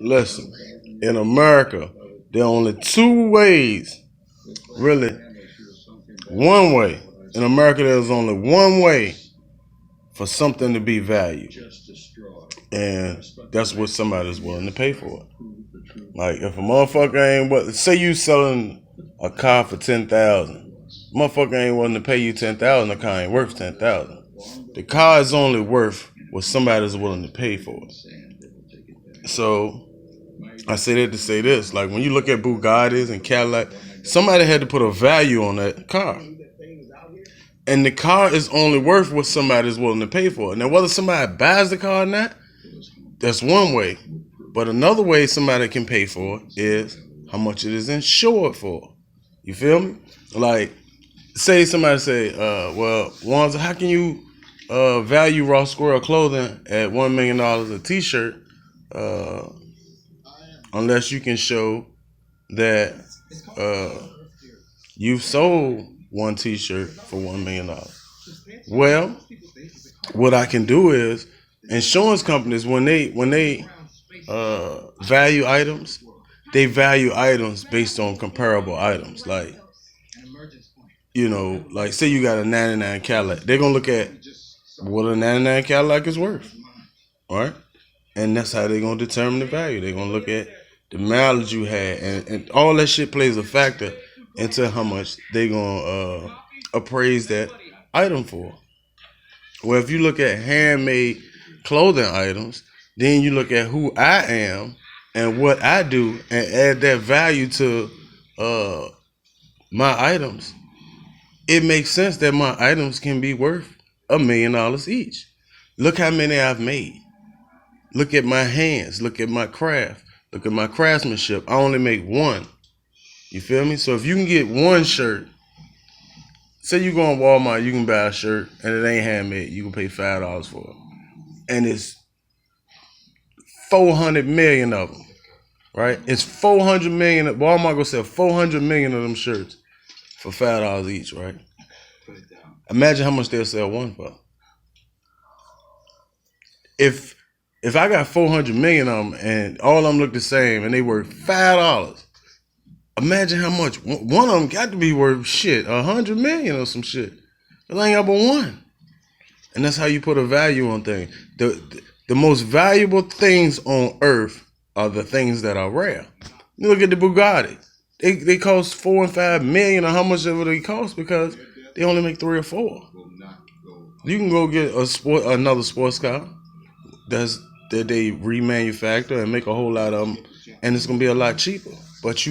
Listen, in America, there are only two ways, really, one way. In America, there's only one way for something to be valued. And that's what somebody's willing to pay for it. Like if a motherfucker ain't what say you selling a car for 10,000, motherfucker ain't willing to pay you 10,000. The car ain't worth 10,000. The car is only worth what somebody's willing to pay for it. So I say that to say this: like when you look at Bugattis and Cadillac, somebody had to put a value on that car. And the car is only worth what somebody's willing to pay for it. Now, whether somebody buys the car or not, that's one way. But another way somebody can pay for it is how much it is insured for. You feel me? Like, say somebody say, well, Wanza, how can you value raw Squirrel clothing at $1 million a t-shirt unless you can show that you've sold one t-shirt for $1 million. Well, what I can do is insurance companies when they value items, they value items based on comparable items. Like, you know, like say you got a 99 Cadillac, they're gonna look at what a 99 Cadillac is worth, right? And that's how they're gonna determine the value. They're gonna look at the mileage you had, and all that shit plays a factor into how much they gonna appraise that item for. Well, if you look at handmade clothing items, then you look at who I am and what I do and add that value to my items. It makes sense that my items can be worth $1 million each. Look how many I've made. Look at my hands. Look at my craft. Look at my craftsmanship. I only make one. You feel me? So if you can get one shirt, say you go on Walmart, you can buy a shirt and it ain't handmade. You can pay $5 for it. And it's 400 million of them, right? It's 400 million. Walmart gonna sell 400 million of them shirts for $5 each, right? Imagine how much they'll sell one for. If I got 400 million of them and all of them look the same and they worth $5, imagine how much one of them got to be worth shit, 100 million or some shit. It ain't got but one. And that's how you put a value on things. The most valuable things on earth are the things that are rare. You look at the Bugatti. They cost 4 and 5 million, or how much ever they cost, because they only make 3 or 4. You can go get another sports car that they remanufacture and make a whole lot of them, and it's gonna be a lot cheaper. But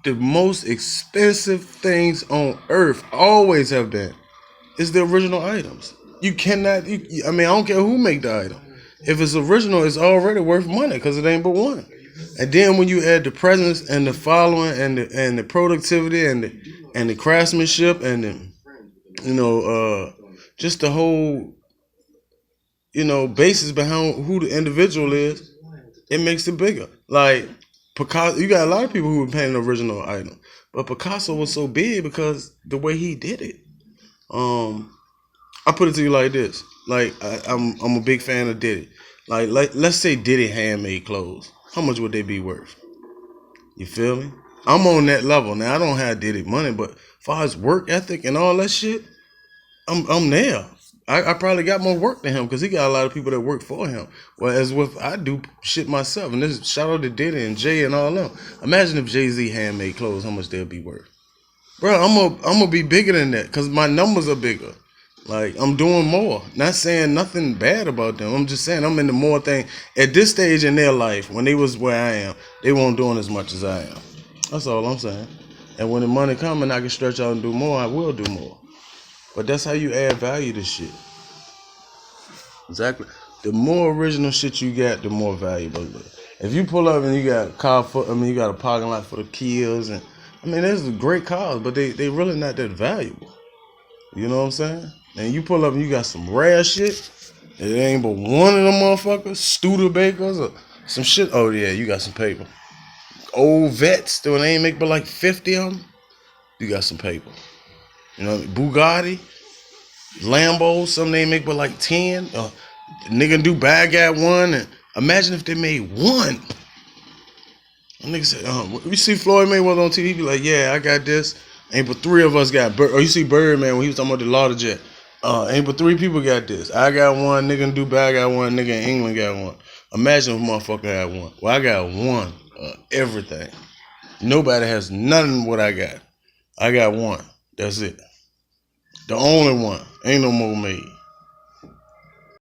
the most expensive things on earth always have been is the original items. You cannot. I don't care who make the item. If it's original, it's already worth money because it ain't but one. And then when you add the presence and the following and the productivity and the craftsmanship and just the whole basis behind who the individual is, it makes it bigger. Like Picasso, you got a lot of people who were painting the original item, but Picasso was so big because the way he did it. I put it to you like this. Like I'm a big fan of Diddy. Like let's say Diddy handmade clothes. How much would they be worth? You feel me? I'm on that level. Now I don't have Diddy money, but as far as work ethic and all that shit, I'm there. I probably got more work than him because he got a lot of people that work for him. Whereas I do shit myself. And this shout out to Diddy and Jay and all them. Imagine if Jay-Z handmade clothes, how much they'll be worth. Bro, I'm gonna be bigger than that because my numbers are bigger. Like, I'm doing more. Not saying nothing bad about them. I'm just saying I'm in the more thing. At this stage in their life, when they was where I am, they weren't doing as much as I am. That's all I'm saying. And when the money comes and I can stretch out and do more, I will do more. But that's how you add value to shit. Exactly. The more original shit you got, the more valuable it is. If you pull up and you got you got a parking lot full of Kias and there's great cars, but they really not that valuable. You know what I'm saying? And you pull up and you got some rare shit. It ain't but one of them motherfuckers, Studebakers or some shit. Oh yeah, you got some paper. Old vets, though they ain't make but like 50 of them. You got some paper. You know, Bugatti, Lambo, some they ain't make but like 10. Nigga do bad got one. And Imagine if they made one. Nigga said, you see Floyd Mayweather on TV, he be like, yeah, I got this. Ain't but 3 of us got Bird. Or you see Birdman when he was talking about the lauder jet. Ain't but 3 people got this. I got one, nigga in Dubai got one, nigga in England got one. Imagine if a motherfucker had one. Well, I got one. Everything. Nobody has nothing what I got. I got one. That's it. The only one. Ain't no more made.